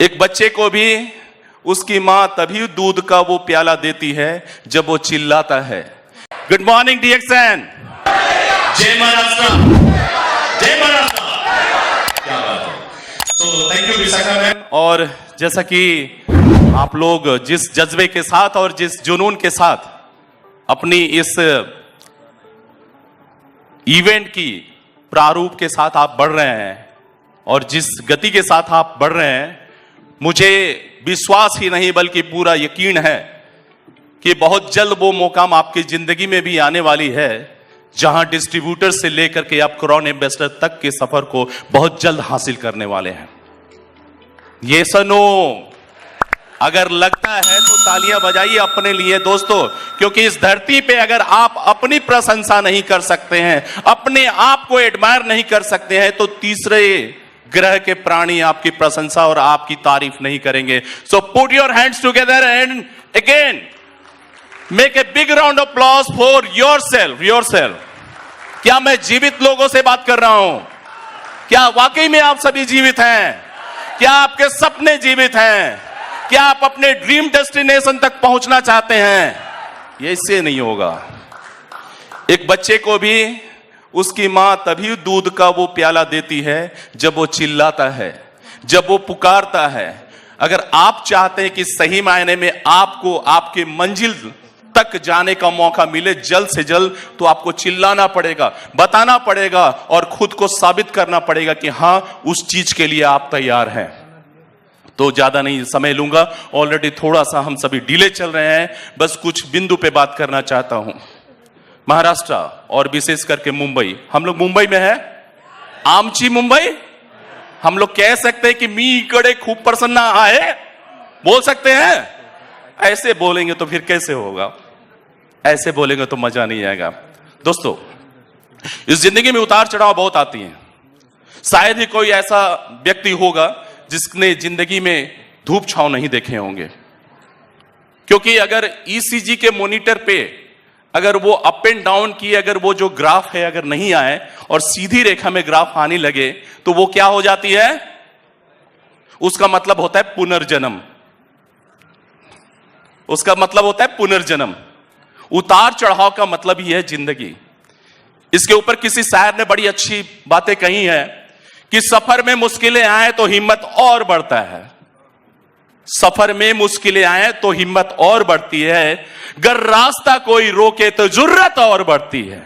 एक बच्चे को भी उसकी मां तभी दूध का वो प्याला देती है जब वो चिल्लाता है। Good morning DXN. जय महाराष्ट्र, जय महाराष्ट्र। क्या बात है। तो थैंक यू विशाखा मैम। और जैसा कि आप लोग जिस जज्बे के साथ और जिस जुनून के साथ अपनी इस इवेंट की प्रारूप के साथ आप बढ़ रहे हैं और जिस गति के साथ आप बढ़ रहे हैं, मुझे विश्वास ही नहीं बल्कि पूरा यकीन है कि बहुत जल्द वो मुकाम आपकी जिंदगी में भी आने वाली है जहां डिस्ट्रीब्यूटर से लेकर के आप क्राउन एम्बेसडर तक के सफर को बहुत जल्द हासिल करने वाले हैं। ये सनो अगर लगता है तो तालियां बजाइए अपने लिए दोस्तों, क्योंकि इस धरती पे अगर आप अपनी प्रशंसा नहीं कर सकते हैं, अपने आप को एडमायर नहीं कर सकते हैं, तो तीसरे ग्रह के प्राणी आपकी प्रशंसा और आपकी तारीफ नहीं करेंगे। So put your hands together and again make a big round of applause for yourself. क्या मैं जीवित लोगों से बात कर रहा हूं? क्या वाकई में आप सभी जीवित हैं? क्या आपके सपने जीवित हैं? क्या आप अपने ड्रीम डेस्टिनेशन तक पहुंचना चाहते हैं? ये इससे नहीं होगा। एक बच्चे को भी उसकी मां तभी दूध का वो प्याला देती है जब वो चिल्लाता है, जब वो पुकारता है। अगर आप चाहते हैं कि सही मायने में आपको आपके मंजिल तक जाने का मौका मिले जल्द से जल्द, तो आपको चिल्लाना पड़ेगा, बताना पड़ेगा और खुद को साबित करना पड़ेगा कि हां उस चीज के लिए आप तैयार हैं। तो ज्यादा नहीं समय लूंगा, ऑलरेडी थोड़ा सा हम सभी डिले चल रहे हैं। बस कुछ बिंदु पे बात करना चाहता हूं। महाराष्ट्र और विशेष करके मुंबई, हम लोग मुंबई में है, आमची मुंबई। हम लोग कह सकते हैं कि मी इकडे खूब प्रसन्न आहे, बोल सकते हैं। ऐसे बोलेंगे तो फिर कैसे होगा? ऐसे बोलेंगे तो मजा नहीं आएगा। दोस्तों, इस जिंदगी में उतार चढ़ाव बहुत आती हैं। शायद ही कोई ऐसा व्यक्ति होगा जिसने जिंदगी में धूप छांव नहीं देखे होंगे, क्योंकि अगर ईसीजी के मॉनिटर पे अगर वो अप एंड डाउन की अगर वो जो ग्राफ है अगर नहीं आए और सीधी रेखा में ग्राफ आने लगे तो वो क्या हो जाती है? उसका मतलब होता है पुनर्जन्म। उसका मतलब होता है पुनर्जन्म। उतार चढ़ाव का मतलब ही है जिंदगी। इसके ऊपर किसी शायर ने बड़ी अच्छी बातें कही है कि सफर में मुश्किलें आए तो हिम्मत और बढ़ता है। सफर में मुश्किलें आए तो हिम्मत और बढ़ती है, गर रास्ता कोई रोके तो जुर्रत और बढ़ती है।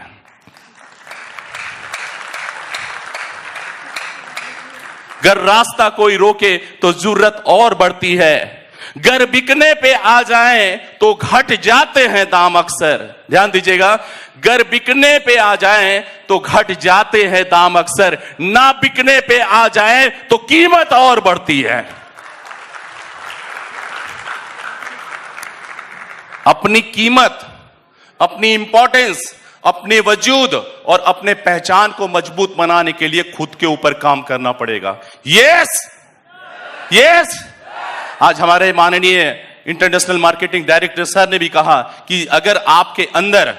गर रास्ता कोई रोके तो जुर्रत और बढ़ती है, गर बिकने पे आ जाएं तो घट जाते हैं दाम अक्सर। ध्यान दीजिएगा, गर बिकने पे आ जाएं तो घट जाते हैं दाम अक्सर, ना बिकने पे आ जाएं तो कीमत और बढ़ती है। अपनी कीमत, अपनी इंपॉर्टेंस, अपने वजूद और अपने पहचान को मजबूत बनाने के लिए खुद के ऊपर काम करना पड़ेगा। Yes yes. आज हमारे माननीय इंटरनेशनल मार्केटिंग डायरेक्टर सर ने भी कहा कि अगर आपके अंदर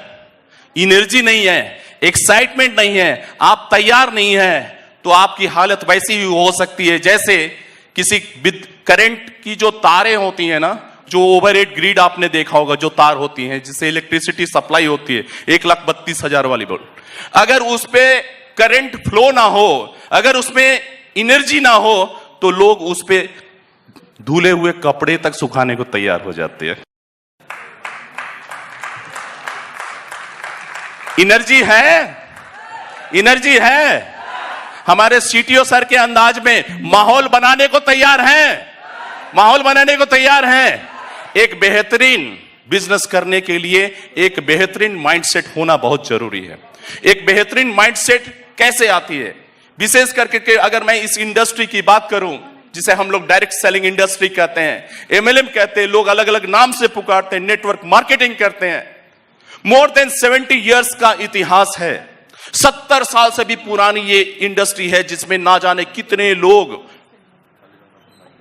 एनर्जी नहीं है, एक्साइटमेंट नहीं है, आप तैयार नहीं है, तो आपकी हालत वैसी ही हो सकती है जैसे किसी करंट की जो तारें होती हैं ना, जो ओवरहेड ग्रिड आपने देखा होगा, जो तार होती हैं जिससे इलेक्ट्रिसिटी सप्लाई होती है 1,32,000 वाली बोल्ट। अगर उस पे करंट फ्लो ना हो, अगर उसमें एनर्जी ना हो, तो लोग उस पे धुले हुए कपड़े तक सुखाने को तैयार हो जाते हैं। एनर्जी है, एनर्जी है। हमारे सीटीओ सर के अंदाज में माहौल बनाने को तैयार हैं, माहौल बनाने को तैयार हैं। एक बेहतरीन बिजनेस करने के लिए एक बेहतरीन माइंडसेट होना बहुत जरूरी है। एक बेहतरीन माइंडसेट कैसे आती है? विशेष करके अगर मैं इस इंडस्ट्री की बात करूं जिसे हम लोग डायरेक्ट सेलिंग इंडस्ट्री कहते हैं, एमएलएम कहते हैं, लोग अलग अलग नाम से पुकारते हैं, नेटवर्क मार्केटिंग करते हैं। मोर देन 70 इयर्स का इतिहास है। 70 साल से भी पुरानी ये इंडस्ट्री है जिसमें ना जाने कितने लोग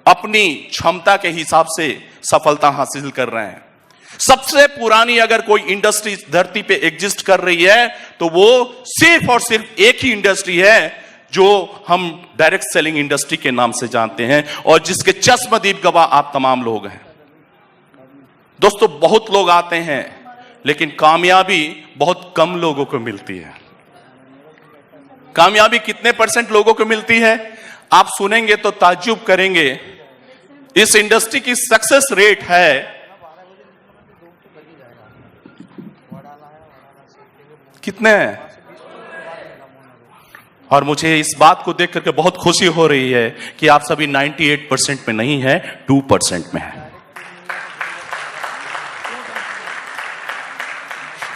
अपनी क्षमता के हिसाब से सफलता हासिल कर रहे हैं। सबसे पुरानी अगर कोई इंडस्ट्री धरती पे एग्जिस्ट कर रही है तो वो सिर्फ और सिर्फ एक ही इंडस्ट्री है जो हम डायरेक्ट सेलिंग इंडस्ट्री के नाम से जानते हैं और जिसके चश्मदीद गवाह आप तमाम लोग हैं। दोस्तों, बहुत लोग आते हैं लेकिन कामयाबी बहुत कम लोगों को मिलती है। कामयाबी कितने % लोगों को मिलती है आप सुनेंगे तो ताज्जुब करेंगे। इस इंडस्ट्री की सक्सेस रेट है कितने हैं? और मुझे इस बात को देख करके बहुत खुशी हो रही है कि आप सभी 98% में नहीं है, 2% में है।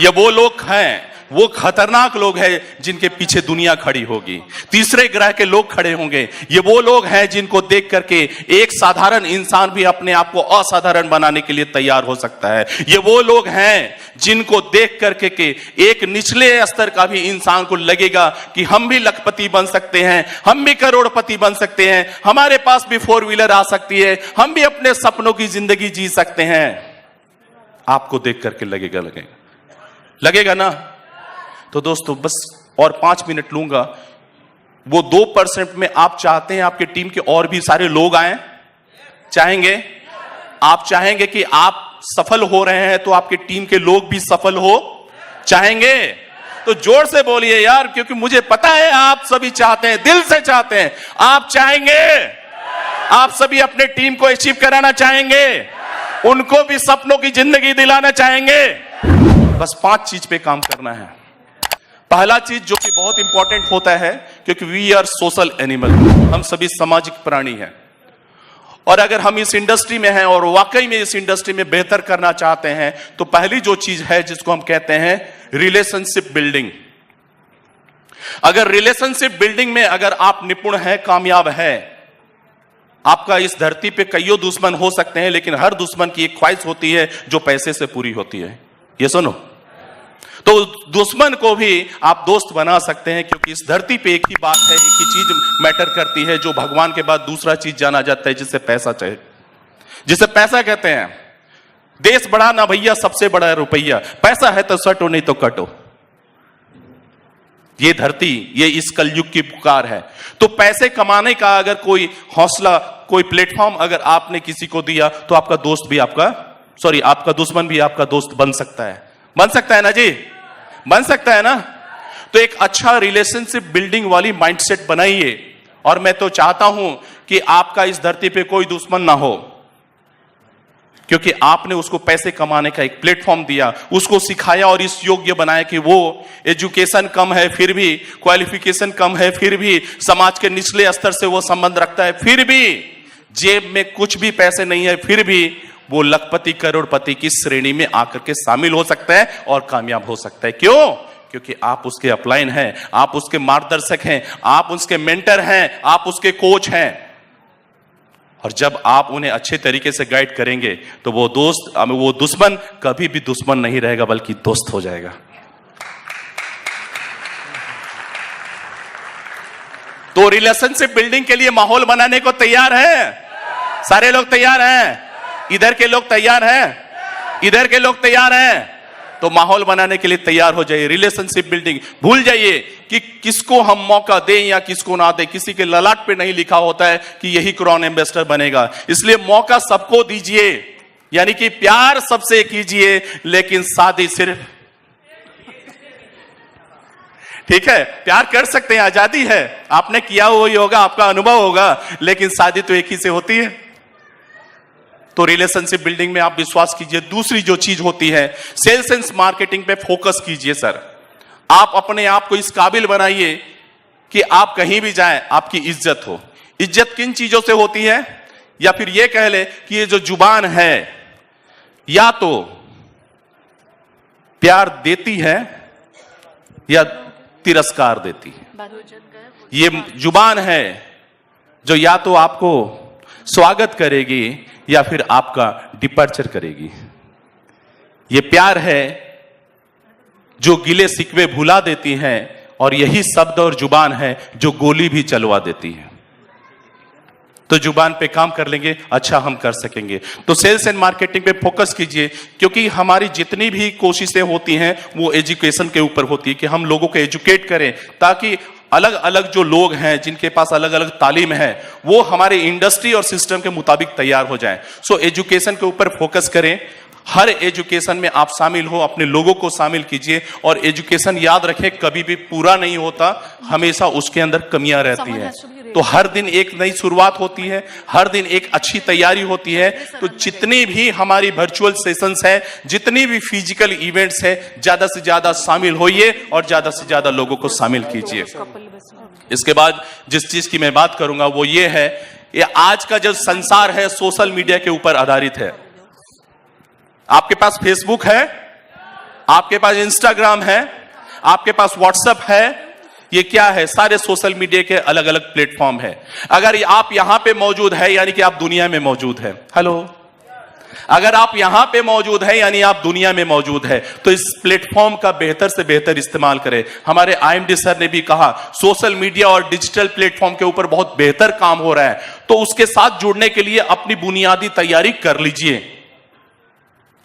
ये वो लोग हैं, वो खतरनाक लोग हैं जिनके पीछे दुनिया खड़ी होगी, तीसरे ग्रह के लोग खड़े होंगे। ये वो लोग हैं जिनको देख करके एक साधारण इंसान भी अपने आप को असाधारण बनाने के लिए तैयार हो सकता है। ये वो लोग हैं जिनको देख करके के एक निचले स्तर का भी इंसान को लगेगा कि हम भी लखपति बन सकते हैं, हम भी करोड़पति बन सकते हैं, हमारे पास भी 4 व्हीलर आ सकती है, हम भी अपने सपनों की जिंदगी जी सकते हैं। आपको देख करके लगेगा ना? तो दोस्तों, बस और 5 मिनट लूंगा। वो 2% में आप चाहते हैं आपके टीम के और भी सारे लोग आए? चाहेंगे? आप चाहेंगे कि आप सफल हो रहे हैं तो आपके टीम के लोग भी सफल हो? चाहेंगे? तो जोर से बोलिए यार, क्योंकि मुझे पता है आप सभी चाहते हैं, दिल से चाहते हैं। आप चाहेंगे? आप सभी अपने टीम को अचीव कराना चाहेंगे, उनको भी सपनों की जिंदगी दिलाना चाहेंगे। बस 5 चीज पे काम करना है। पहला चीज जो कि बहुत इंपॉर्टेंट होता है, क्योंकि वी आर सोशल एनिमल, हम सभी सामाजिक प्राणी हैं। और अगर हम इस इंडस्ट्री में हैं और वाकई में इस इंडस्ट्री में बेहतर करना चाहते हैं तो पहली जो चीज है जिसको हम कहते हैं रिलेशनशिप बिल्डिंग। अगर रिलेशनशिप बिल्डिंग में अगर आप निपुण हैं, कामयाब हैं, आपका इस धरती पे कईयों दुश्मन हो सकते हैं, लेकिन हर दुश्मन की एक ख्वाहिश होती है जो पैसे से पूरी होती है। ये सुनो, तो दुश्मन को भी आप दोस्त बना सकते हैं, क्योंकि इस धरती पे एक ही बात है, एक ही चीज मैटर करती है जो भगवान के बाद दूसरा चीज जाना जाता है, जिसे पैसा चाहिए, जिसे पैसा कहते हैं। देश बड़ा ना भैया, सबसे बड़ा है रुपया। पैसा है तो सटो, नहीं तो कटो। ये धरती, ये इस कलयुग की पुकार है। तो पैसे कमाने का अगर कोई हौसला, कोई प्लेटफॉर्म अगर आपने किसी को दिया तो आपका दोस्त भी आपका दुश्मन भी आपका दोस्त बन सकता है। बन सकता है ना जी? बन सकता है ना? तो एक अच्छा रिलेशनशिप बिल्डिंग वाली माइंडसेट बनाइए। और मैं तो चाहता हूं कि आपका इस धरती पे कोई दुश्मन ना हो, क्योंकि आपने उसको पैसे कमाने का एक प्लेटफॉर्म दिया, उसको सिखाया और इस योग्य बनाया कि वो एजुकेशन कम है फिर भी, क्वालिफिकेशन कम है फिर भी, समाज के निचले स्तर से वो संबंध रखता है फिर भी, जेब में कुछ भी पैसे नहीं है फिर भी वो लखपति करोड़पति की श्रेणी में आकर के शामिल हो सकता है और कामयाब हो सकता है। क्यों? क्योंकि आप उसके अपलाइन हैं, आप उसके मार्गदर्शक हैं, आप उसके मेंटर हैं, आप उसके कोच हैं। और जब आप उन्हें अच्छे तरीके से गाइड करेंगे तो वो दुश्मन कभी भी दुश्मन नहीं रहेगा, बल्कि दोस्त हो जाएगा। तो रिलेशनशिप बिल्डिंग के लिए माहौल बनाने को तैयार है? सारे लोग तैयार हैं? इधर के लोग तैयार हैं? इधर के लोग तैयार हैं? तो माहौल बनाने के लिए तैयार हो जाइए। रिलेशनशिप बिल्डिंग भूल जाइए कि किसको हम मौका दें या किसको ना दें। किसी के ललाट पे नहीं लिखा होता है कि यही क्राउन एम्बेसडर बनेगा। इसलिए मौका सबको दीजिए, यानी कि प्यार सबसे कीजिए, लेकिन शादी सिर्फ, ठीक है, प्यार कर सकते हैं, आजादी है, आपने किया हुआ ही होगा, आपका अनुभव होगा, लेकिन शादी तो एक ही से होती है। तो रिलेशनशिप बिल्डिंग में आप विश्वास कीजिए। दूसरी जो चीज होती है, सेल्स एंड मार्केटिंग पे फोकस कीजिए। सर, आप अपने आप को इस काबिल बनाइए कि आप कहीं भी जाएं आपकी इज्जत हो। इज्जत किन चीजों से होती है? या फिर ये कह ले कि ये जो जुबान है या तो प्यार देती है या तिरस्कार देती है। ये जुबान है जो या तो आपको स्वागत करेगी या फिर आपका डिपर्चर करेगी। ये प्यार है जो गिले सिकवे भुला देती है, और यही शब्द और जुबान है जो गोली भी चलवा देती है। तो जुबान पे काम कर लेंगे, अच्छा हम कर सकेंगे। तो सेल्स एंड मार्केटिंग पे फोकस कीजिए, क्योंकि हमारी जितनी भी कोशिशें होती हैं वो एजुकेशन के ऊपर होती है कि हम लोगों को एजुकेट करें, ताकि अलग अलग जो लोग हैं जिनके पास अलग अलग तालीम है वो हमारे इंडस्ट्री और सिस्टम के मुताबिक तैयार हो जाएं। सो एजुकेशन के ऊपर फोकस करें, हर एजुकेशन में आप शामिल हो, अपने लोगों को शामिल कीजिए। और एजुकेशन याद रखें कभी भी पूरा नहीं होता, हमेशा उसके अंदर कमियां रहती है। तो हर दिन एक नई शुरुआत होती है, हर दिन एक अच्छी तैयारी होती है। तो जितनी भी हमारी वर्चुअल सेशंस है, जितनी भी फिजिकल इवेंट्स है, ज्यादा से ज्यादा शामिल होइए और ज्यादा से ज्यादा लोगों को शामिल कीजिए। इसके बाद जिस चीज की मैं बात करूंगा वो ये है, ये आज का जो संसार है सोशल मीडिया के ऊपर आधारित है। आपके पास फेसबुक है, आपके पास इंस्टाग्राम है, आपके पास व्हाट्सएप है, ये क्या है? सारे सोशल मीडिया के अलग अलग प्लेटफॉर्म है। अगर आप यहां पे मौजूद है यानी कि आप दुनिया में मौजूद है। हेलो, अगर आप यहां पे मौजूद है यानी आप दुनिया में मौजूद है, तो इस प्लेटफॉर्म का बेहतर से बेहतर इस्तेमाल करें। हमारे IMD सर ने भी कहा सोशल मीडिया और डिजिटल प्लेटफॉर्म के ऊपर बहुत बेहतर काम हो रहा है, तो उसके साथ जुड़ने के लिए अपनी बुनियादी तैयारी कर लीजिए।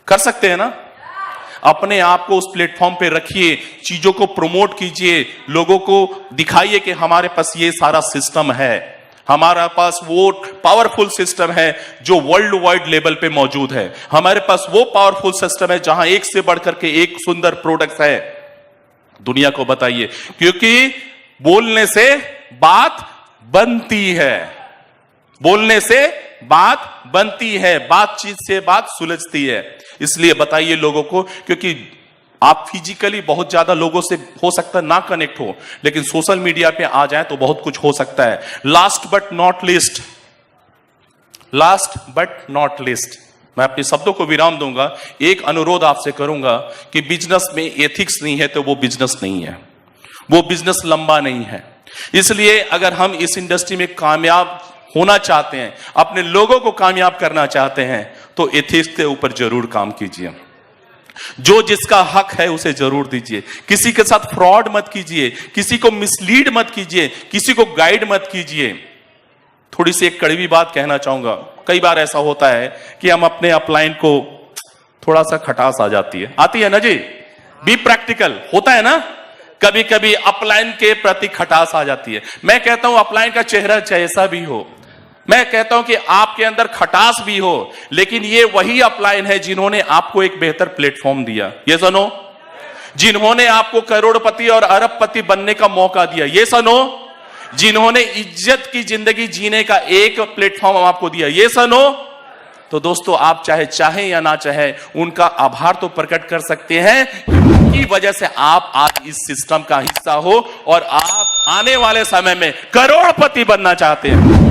कर सकते हैं ना? अपने आप को उस प्लेटफॉर्म पे रखिए, चीजों को प्रमोट कीजिए, लोगों को दिखाइए कि हमारे पास ये सारा सिस्टम है, हमारा पास वो पावरफुल सिस्टम है जो वर्ल्ड वाइड लेवल पे मौजूद है। हमारे पास वो पावरफुल सिस्टम है जहां एक से बढ़कर के एक सुंदर प्रोडक्ट है। दुनिया को बताइए, क्योंकि बोलने से बात बनती है, बोलने से बात बनती है, बातचीत से बात सुलझती है। इसलिए बताइए लोगों को, क्योंकि आप फिजिकली बहुत ज्यादा लोगों से हो सकता है ना कनेक्ट हो, लेकिन सोशल मीडिया पे आ जाए तो बहुत कुछ हो सकता है। लास्ट बट नॉट लिस्ट, मैं अपने शब्दों को विराम दूंगा। एक अनुरोध आपसे करूंगा कि बिजनेस में एथिक्स नहीं है तो वो बिजनेस नहीं है, वो बिजनेस लंबा नहीं है। इसलिए अगर हम इस इंडस्ट्री में कामयाब होना चाहते हैं, अपने लोगों को कामयाब करना चाहते हैं, तो एथिक्स के ऊपर जरूर काम कीजिए। जो जिसका हक है उसे जरूर दीजिए। किसी के साथ फ्रॉड मत कीजिए, किसी को मिसलीड मत कीजिए, किसी को गाइड मत कीजिए। थोड़ी सी एक कड़वी बात कहना चाहूंगा, कई बार ऐसा होता है कि हम अपने अपलाइन को थोड़ा सा खटास आ जाती है, आती है ना जी, बी प्रैक्टिकल, होता है ना, कभी कभी अपलाइन के प्रति खटास आ जाती है। मैं कहता हूं अपलाइन का चेहरा जैसा भी हो, मैं कहता हूं कि आपके अंदर खटास भी हो, लेकिन ये वही अपलाइन है जिन्होंने आपको एक बेहतर प्लेटफॉर्म दिया, ये सुनो, जिन्होंने आपको करोड़पति और अरबपति बनने का मौका दिया, ये सुनो, जिन्होंने इज्जत की जिंदगी जीने का एक प्लेटफॉर्म आपको दिया, ये सुनो। तो दोस्तों, आप चाहे या ना चाहे उनका आभार तो प्रकट कर सकते हैं, की वजह से आप आज इस सिस्टम का हिस्सा हो और आप आने वाले समय में करोड़पति बनना चाहते हैं।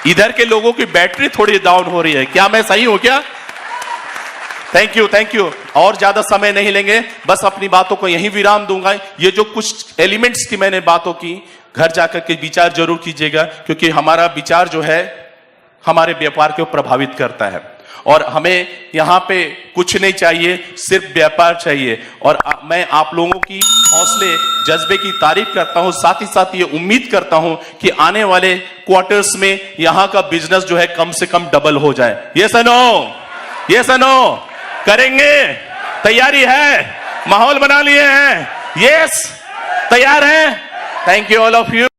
इधर के लोगों की बैटरी थोड़ी डाउन हो रही है, क्या मैं सही हूं क्या? Thank you. और ज्यादा समय नहीं लेंगे, बस अपनी बातों को यहीं विराम दूंगा। ये जो कुछ एलिमेंट्स की मैंने बातों की, घर जाकर के विचार जरूर कीजिएगा, क्योंकि हमारा विचार जो है हमारे व्यापार को प्रभावित करता है। और हमें यहाँ पे कुछ नहीं चाहिए, सिर्फ व्यापार चाहिए। और मैं आप लोगों की हौसले जज्बे की तारीफ करता हूँ, साथ ही साथ ये उम्मीद करता हूँ कि आने वाले क्वार्टर्स में यहाँ का बिजनेस जो है कम से कम डबल हो जाए। ये सनो करेंगे, तैयारी है, माहौल बना लिए हैं, यस, तैयार हैं। Thank you all of you.